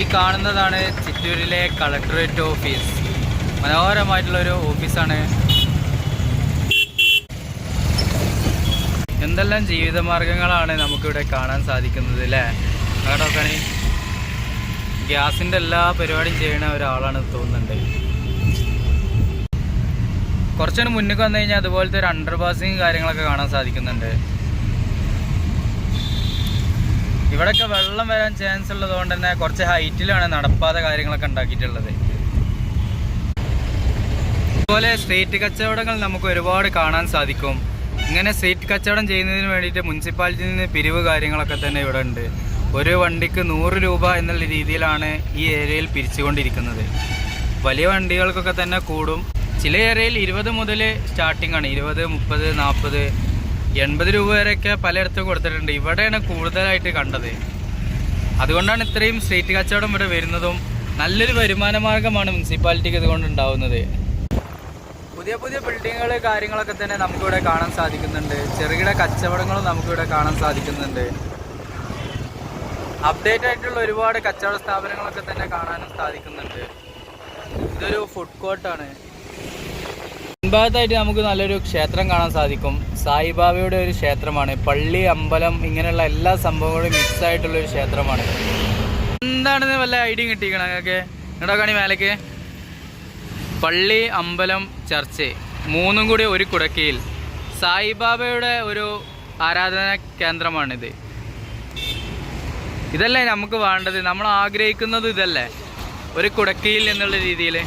ഈ കാണുന്നതാണ് ചിറ്റൂരിലെ collectorate office. മനോഹരമായിട്ടുള്ളൊരു ഓഫീസാണ്. എന്തെല്ലാം ജീവിതമാർഗങ്ങളാണ് നമുക്കിവിടെ കാണാൻ സാധിക്കുന്നത് അല്ലേ? അങ്ങോട്ടൊക്കെ ഗ്യാസിൻ്റെ എല്ലാ പരിപാടിയും ചെയ്യുന്ന ഒരാളാണ് തോന്നുന്നുണ്ട്. കുറച്ചുകൂടി മുന്നിൽ വന്നു കഴിഞ്ഞാൽ അതുപോലത്തെ ഒരു അണ്ടർ പാസിങ് കാര്യങ്ങളൊക്കെ കാണാൻ സാധിക്കുന്നുണ്ട്. ഇവിടെയൊക്കെ വെള്ളം വരാൻ ചാൻസ് ഉള്ളതുകൊണ്ട് തന്നെ കുറച്ച് ഹൈറ്റിലാണ് നടപ്പാത കാര്യങ്ങളൊക്കെ ഉണ്ടാക്കിയിട്ടുള്ളത്. അതുപോലെ സ്ട്രീറ്റ് കച്ചവടങ്ങൾ നമുക്ക് ഒരുപാട് കാണാൻ സാധിക്കും. ഇങ്ങനെ സ്ട്രീറ്റ് കച്ചവടം ചെയ്യുന്നതിന് വേണ്ടിയിട്ട് മുനിസിപ്പാലിറ്റിയിൽ നിന്ന് പിരിവ് കാര്യങ്ങളൊക്കെ തന്നെ ഇവിടെ ഉണ്ട്. ഒരു വണ്ടിക്ക് 100 രൂപ എന്നുള്ള രീതിയിലാണ് ഈ ഏരിയയിൽ പിരിച്ചുകൊണ്ടിരിക്കുന്നത്. വലിയ വണ്ടികൾക്കൊക്കെ തന്നെ കൂടും. ചില ഏരിയയിൽ 20 മുതൽ സ്റ്റാർട്ടിംഗ് ആണ്. 20, 30, 40, 80 രൂപ വരെയൊക്കെ പലയിടത്തും കൊടുത്തിട്ടുണ്ട്. ഇവിടെയാണ് കൂടുതലായിട്ട് കണ്ടത്. അതുകൊണ്ടാണ് ഇത്രയും സ്ട്രീറ്റ് കച്ചവടം ഇവിടെ വരുന്നതും. നല്ലൊരു വരുമാന മാർഗമാണ് മുനിസിപ്പാലിറ്റിക്ക് ഇതുകൊണ്ട് ഉണ്ടാവുന്നത്. പുതിയ പുതിയ ബിൽഡിങ്ങുകൾ കാര്യങ്ങളൊക്കെ തന്നെ നമുക്കിവിടെ കാണാൻ സാധിക്കുന്നുണ്ട്. ചെറുകിട കച്ചവടങ്ങളും നമുക്കിവിടെ കാണാൻ സാധിക്കുന്നുണ്ട്. അപ്ഡേറ്റ് ആയിട്ടുള്ള ഒരുപാട് കച്ചവട സ്ഥാപനങ്ങളൊക്കെ തന്നെ കാണാനും സാധിക്കുന്നുണ്ട്. ഇതൊരു ഫുഡ് കോർട്ടാണ്. മുൻഭാഗത്തായിട്ട് നമുക്ക് നല്ലൊരു ക്ഷേത്രം കാണാൻ സാധിക്കും. സായിബാബയുടെ ഒരു ക്ഷേത്രമാണ്. പള്ളി, അമ്പലം ഇങ്ങനെയുള്ള എല്ലാ സംഭവങ്ങളും മിക്സ് ആയിട്ടുള്ളൊരു ക്ഷേത്രമാണ്. എന്താണെന്ന് വല്ല ഐഡിയ കിട്ടിക്കണം നിങ്ങൾക്ക്? ഇങ്ങോട്ടൊക്കെ കാണി മേലേക്ക് പള്ളി, അമ്പലം, ചർച്ച് മൂന്നും കൂടി ഒരു കുടക്കീൽ. സായിബാബയുടെ ഒരു ആരാധനാ കേന്ദ്രമാണിത്. ഇതല്ലേ നമുക്ക് വേണ്ടത്? നമ്മൾ ആഗ്രഹിക്കുന്നത് ഇതല്ലേ? ഒരു കുടക്കീൽ എന്നുള്ള രീതിയിൽ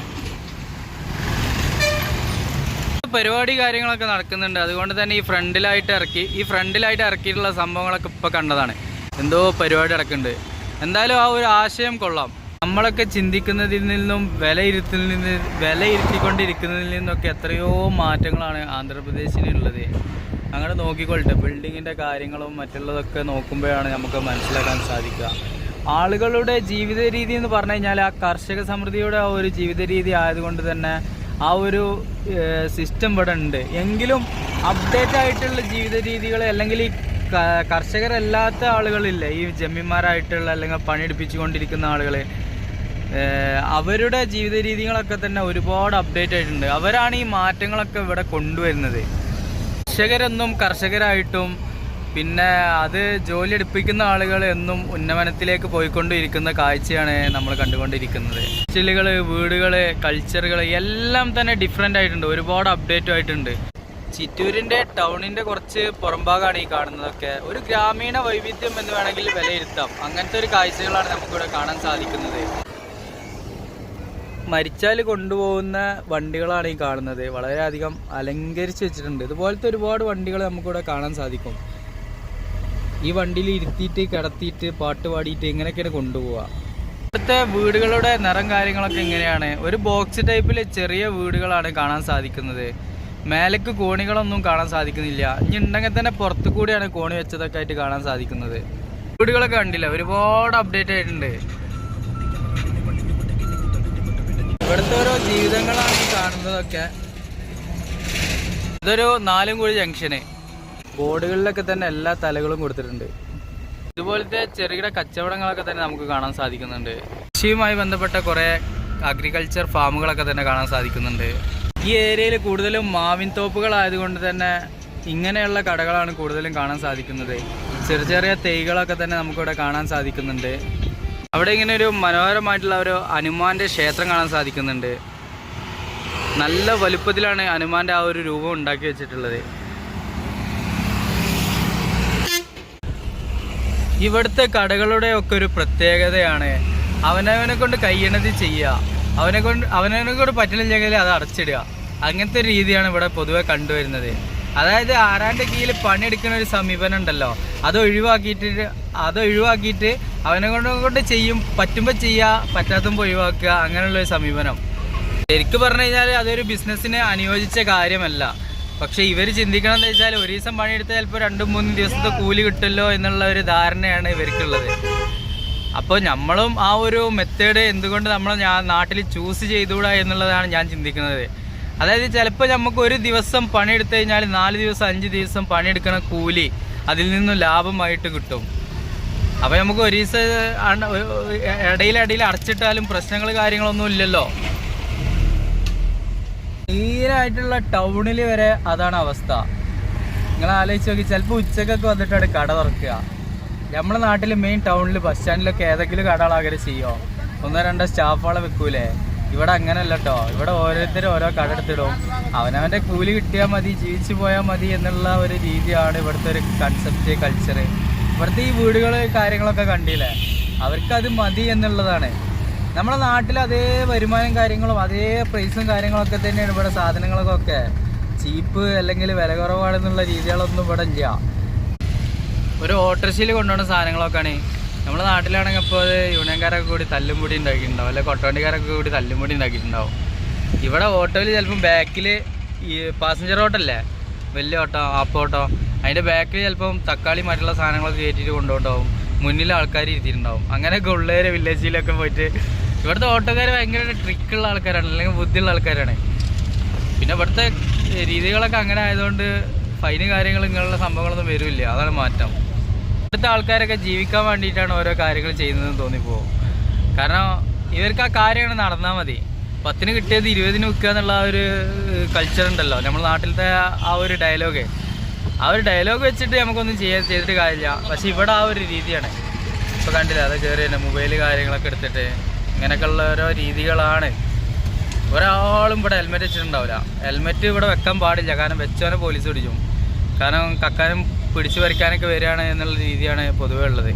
പരിപാടി കാര്യങ്ങളൊക്കെ നടക്കുന്നുണ്ട്. അതുകൊണ്ട് തന്നെ ഈ ഫ്രണ്ടിലായിട്ട് ഇറക്കിയിട്ടുള്ള സംഭവങ്ങളൊക്കെ ഇപ്പോൾ കണ്ടതാണ്. എന്തോ പരിപാടി നടക്കുന്നുണ്ട്. എന്തായാലും ആ ഒരു ആശയം കൊള്ളാം. നമ്മളൊക്കെ ചിന്തിക്കുന്നതിൽ നിന്നും വിലയിരുത്തിക്കൊണ്ടിരിക്കുന്നതിൽ നിന്നൊക്കെ എത്രയോ മാറ്റങ്ങളാണ് ആന്ധ്രാപ്രദേശിനുള്ളത്. അങ്ങനെ നോക്കിക്കൊള്ളട്ടെ. ബിൽഡിങ്ങിൻ്റെ കാര്യങ്ങളും മറ്റുള്ളതൊക്കെ നോക്കുമ്പോഴാണ് നമുക്ക് മനസ്സിലാക്കാൻ സാധിക്കുക. ആളുകളുടെ ജീവിത രീതി എന്ന് പറഞ്ഞു കഴിഞ്ഞാൽ ആ കർഷക സമൃദ്ധിയുടെ ആ ഒരു ജീവിത രീതി ആയതുകൊണ്ട് തന്നെ ആ ഒരു സിസ്റ്റം ഇവിടെ ഉണ്ട്. എങ്കിലും അപ്ഡേറ്റ് ആയിട്ടുള്ള ജീവിത രീതികൾ അല്ലെങ്കിൽ ഈ കർഷകരല്ലാത്ത ആളുകളില്ലേ, ഈ ജമീന്മാരായിട്ടുള്ള അല്ലെങ്കിൽ പണിയെടുപ്പിച്ചുകൊണ്ടിരിക്കുന്ന ആളുകൾ, അവരുടെ ജീവിത രീതികളൊക്കെ തന്നെ ഒരുപാട് അപ്ഡേറ്റ് ആയിട്ടുണ്ട്. അവരാണ് ഈ മാറ്റങ്ങളൊക്കെ ഇവിടെ കൊണ്ടുവരുന്നത്. കർഷകരെന്നും കർഷകരായിട്ടും പിന്നെ അത് ജോലി എടുപ്പിക്കുന്ന ആളുകൾ എന്നും ഉന്നമനത്തിലേക്ക് പോയിക്കൊണ്ടിരിക്കുന്ന കാഴ്ചയാണ് നമ്മൾ കണ്ടുകൊണ്ടിരിക്കുന്നത്. ചില്ലുകൾ, വീടുകൾ, കൾച്ചറുകൾ എല്ലാം തന്നെ ഡിഫറെൻ്റ് ആയിട്ടുണ്ട്. ഒരുപാട് അപ്ഡേറ്റ് ആയിട്ടുണ്ട്. ചിറ്റൂരിൻ്റെ ടൗണിൻ്റെ കുറച്ച് പുറംഭാഗമാണ് ഈ കാണുന്നതൊക്കെ. ഒരു ഗ്രാമീണ വൈവിധ്യം എന്ന് വേണമെങ്കിൽ വിലയിരുത്താം. അങ്ങനത്തെ ഒരു കാഴ്ചകളാണ് നമുക്കിവിടെ കാണാൻ സാധിക്കുന്നത്. മരിച്ചാൽ കൊണ്ടുപോകുന്ന വണ്ടികളാണ് ഈ കാണുന്നത്. വളരെയധികം അലങ്കരിച്ച് വെച്ചിട്ടുണ്ട്. ഇതുപോലത്തെ ഒരുപാട് വണ്ടികൾ നമുക്കിവിടെ കാണാൻ സാധിക്കും. ഈ വണ്ടിയിൽ ഇരുത്തിയിട്ട് കിടത്തിയിട്ട് പാട്ട് പാടിയിട്ട് ഇങ്ങനെയൊക്കെയാണ് കൊണ്ടുപോവുക. ഇവിടുത്തെ വീടുകളുടെ നിറം കാര്യങ്ങളൊക്കെ ഇങ്ങനെയാണ്. ഒരു ബോക്സ് ടൈപ്പിൽ ചെറിയ വീടുകളാണ് കാണാൻ സാധിക്കുന്നത്. മേലേക്ക് കോണികളൊന്നും കാണാൻ സാധിക്കുന്നില്ല. ഇനി ഉണ്ടെങ്കിൽ തന്നെ പുറത്തു കൂടിയാണ് കോണി വെച്ചതൊക്കെ ആയിട്ട് കാണാൻ സാധിക്കുന്നത്. വീടുകളൊക്കെ കണ്ടില്ല, ഒരുപാട് അപ്ഡേറ്റ് ആയിട്ടുണ്ട്. ഇവിടുത്തെ ഓരോ ജീവിതങ്ങളാണ് ഈ കാണുന്നതൊക്കെ. ഇതൊരു 4 ജംഗ്ഷന്. ബോർഡുകളിലൊക്കെ തന്നെ എല്ലാ തലകളും കൊടുത്തിട്ടുണ്ട്. ഇതുപോലത്തെ ചെറുകിട കച്ചവടങ്ങളൊക്കെ തന്നെ നമുക്ക് കാണാൻ സാധിക്കുന്നുണ്ട്. കൃഷിയുമായി ബന്ധപ്പെട്ട കുറേ അഗ്രികൾച്ചർ ഫാമുകളൊക്കെ തന്നെ കാണാൻ സാധിക്കുന്നുണ്ട്. ഈ ഏരിയയിൽ കൂടുതലും മാവിൻ തോപ്പുകളായതുകൊണ്ട് തന്നെ ഇങ്ങനെയുള്ള കടകളാണ് കൂടുതലും കാണാൻ സാധിക്കുന്നത്. ചെറിയ ചെറിയ തൈകളൊക്കെ തന്നെ നമുക്കിവിടെ കാണാൻ സാധിക്കുന്നുണ്ട്. അവിടെ ഇങ്ങനെ ഒരു മനോഹരമായിട്ടുള്ള ഒരു ഹനുമാന്റെ ക്ഷേത്രം കാണാൻ സാധിക്കുന്നുണ്ട്. നല്ല വലുപ്പത്തിലാണ് ഹനുമാന്റെ ആ ഒരു രൂപം ഉണ്ടാക്കി വെച്ചിട്ടുള്ളത്. ഇവിടുത്തെ കടകളുടെ ഒക്കെ ഒരു പ്രത്യേകതയാണ് അവനവനെ കൊണ്ട് കഴിയണത് ചെയ്യുക. അവനവനെ കൊണ്ട് പറ്റില്ലെങ്കിൽ അത് അടച്ചിടുക. അങ്ങനത്തെ രീതിയാണ് ഇവിടെ പൊതുവെ കണ്ടുവരുന്നത്. അതായത് ആരാൻ്റെ കീഴിൽ പണിയെടുക്കുന്ന ഒരു സമീപനം ഉണ്ടല്ലോ, അത് ഒഴിവാക്കിയിട്ട് അവനെ കൊണ്ട് ചെയ്യും. പറ്റുമ്പോൾ ചെയ്യുക, പറ്റാത്തുമ്പോൾ ഒഴിവാക്കുക, അങ്ങനെയുള്ളൊരു സമീപനം. ശരിക്കും പറഞ്ഞു കഴിഞ്ഞാൽ അതൊരു ബിസിനസ്സിന് അനുയോജിച്ച കാര്യമല്ല. പക്ഷേ ഇവർ ചിന്തിക്കണമെന്ന് വെച്ചാൽ ഒരു ദിവസം പണിയെടുത്താൽ ചിലപ്പോൾ 2-3 ദിവസത്തെ കൂലി കിട്ടുമല്ലോ എന്നുള്ള ഒരു ധാരണയാണ് ഇവർക്കുള്ളത്. അപ്പോൾ നമ്മളും ആ ഒരു മെത്തേഡ് എന്തുകൊണ്ട് നമ്മൾ നാട്ടിൽ ചൂസ് ചെയ്തുകൂടാ എന്നുള്ളതാണ് ഞാൻ ചിന്തിക്കുന്നത്. അതായത് ചിലപ്പോൾ നമുക്ക് ഒരു ദിവസം പണിയെടുത്തു കഴിഞ്ഞാൽ 4 ദിവസം 5 ദിവസം പണിയെടുക്കുന്ന കൂലി അതിൽ നിന്നും ലാഭമായിട്ട് കിട്ടും. അപ്പോൾ നമുക്ക് ഒരു ദിവസം ഇടയിൽ അടച്ചിട്ടാലും പ്രശ്നങ്ങൾ കാര്യങ്ങളൊന്നും ഇല്ലല്ലോ. തീരായിട്ടുള്ള ടൗണിൽ വരെ അതാണ് അവസ്ഥ. നിങ്ങൾ ആലോചിച്ച് നോക്കി, ചിലപ്പോൾ ഉച്ചക്കൊക്കെ വന്നിട്ടാണ് കട തുറക്കുക. നമ്മുടെ നാട്ടിൽ മെയിൻ ടൗണിൽ ബസ് സ്റ്റാൻഡിലൊക്കെ ഏതെങ്കിലും കടകളാകെ ചെയ്യുമോ, ഒന്നോ രണ്ടോ സ്റ്റാഫുകളെ വെക്കൂലേ? ഇവിടെ അങ്ങനെയല്ല കേട്ടോ. ഇവിടെ ഓരോരുത്തരും ഓരോ കട എടുത്തിടും. അവനവൻ്റെ കൂലി കിട്ടിയാൽ മതി, ജീവിച്ചു പോയാൽ മതി എന്നുള്ള ഒരു രീതിയാണ് ഇവിടുത്തെ ഒരു കൺസെപ്റ്റ്, കൾച്ചർ. ഇവിടുത്തെ ഈ വീടുകൾ കാര്യങ്ങളൊക്കെ കണ്ടില്ലേ, അവർക്കത് മതി എന്നുള്ളതാണ്. നമ്മുടെ നാട്ടിൽ അതേ വരുമാനം കാര്യങ്ങളും അതേ പ്രൈസും കാര്യങ്ങളൊക്കെ തന്നെയാണ് ഇവിടെ. സാധനങ്ങൾക്കൊക്കെ ചീപ്പ് അല്ലെങ്കിൽ വില കുറവാണെന്നുള്ള രീതികളൊന്നും ഇവിടെ ഇല്ല. ഒരു ഓട്ടോറിക്ഷയിൽ കൊണ്ടുപോകുന്ന സാധനങ്ങളൊക്കെയാണ് നമ്മുടെ നാട്ടിലാണെങ്കിൽ അപ്പോൾ അത് യൂണിയൻകാരൊക്കെ കൂടി തല്ലും പൊടി ഉണ്ടാക്കിയിട്ടുണ്ടാവും, അല്ലെങ്കിൽ കൊട്ടവണ്ടിക്കാരൊക്കെ കൂടി തല്ലും പൊടി ഉണ്ടാക്കിയിട്ടുണ്ടാവും. ഇവിടെ ഓട്ടോയിൽ ചിലപ്പം ബാക്കിൽ ഈ പാസഞ്ചർ ഓട്ടോ അല്ലേ, വലിയ ഓട്ടോ, ഓട്ടോ, അതിൻ്റെ ബാക്കിൽ ചിലപ്പം തക്കാളി മറ്റുള്ള സാധനങ്ങളൊക്കെ കയറ്റിയിട്ട് കൊണ്ടുപോകുണ്ടാവും. മുന്നിൽ ആൾക്കാർ ഇരുത്തിയിട്ടുണ്ടാവും. അങ്ങനെയൊക്കെ ഉള്ളവരെ വില്ലേജിലൊക്കെ പോയിട്ട് ഇവിടുത്തെ ഓട്ടോക്കാർ ഭയങ്കര ട്രിക്കുള്ള ആൾക്കാരാണ്, അല്ലെങ്കിൽ ബുദ്ധിയുള്ള ആൾക്കാരാണ്. പിന്നെ ഇവിടുത്തെ രീതികളൊക്കെ അങ്ങനെ ആയതുകൊണ്ട് ഫൈന് കാര്യങ്ങൾ ഇങ്ങനെയുള്ള സംഭവങ്ങളൊന്നും വരില്ല. അതാണ് മാറ്റം. ഇവിടുത്തെ ആൾക്കാരൊക്കെ ജീവിക്കാൻ വേണ്ടിയിട്ടാണ് ഓരോ കാര്യങ്ങൾ ചെയ്യുന്നതെന്ന് തോന്നിപ്പോകും. കാരണം ഇവർക്ക് ആ കാര്യങ്ങൾ നടന്നാൽ മതി. 10 കിട്ടിയത് 20 വിൽക്കുക എന്നുള്ള ആ ഒരു കൾച്ചർ ഉണ്ടല്ലോ നമ്മുടെ നാട്ടിലത്തെ. ആ ഒരു ഡയലോഗ് വെച്ചിട്ട് നമുക്കൊന്നും ചെയ്തിട്ട് കാര്യമില്ല. പക്ഷെ ഇവിടെ ആ ഒരു രീതിയാണ്. ഇപ്പോൾ കണ്ടില്ല, അത് കയറി തന്നെ മൊബൈൽ കാര്യങ്ങളൊക്കെ എടുത്തിട്ട് ഇങ്ങനെയൊക്കെയുള്ള ഓരോ രീതികളാണ്. ഒരാളും ഇവിടെ ഹെൽമെറ്റ് വെച്ചിട്ടുണ്ടാവില്ല. ഹെൽമെറ്റ് ഇവിടെ വെക്കാൻ പാടില്ല, കാരണം വെച്ചവനെ പോലീസ് പിടിക്കും. കാരണം കക്കാനും പിടിച്ചു പറിക്കാനൊക്കെ വരികയാണ് എന്നുള്ള രീതിയാണ് പൊതുവേ ഉള്ളത്.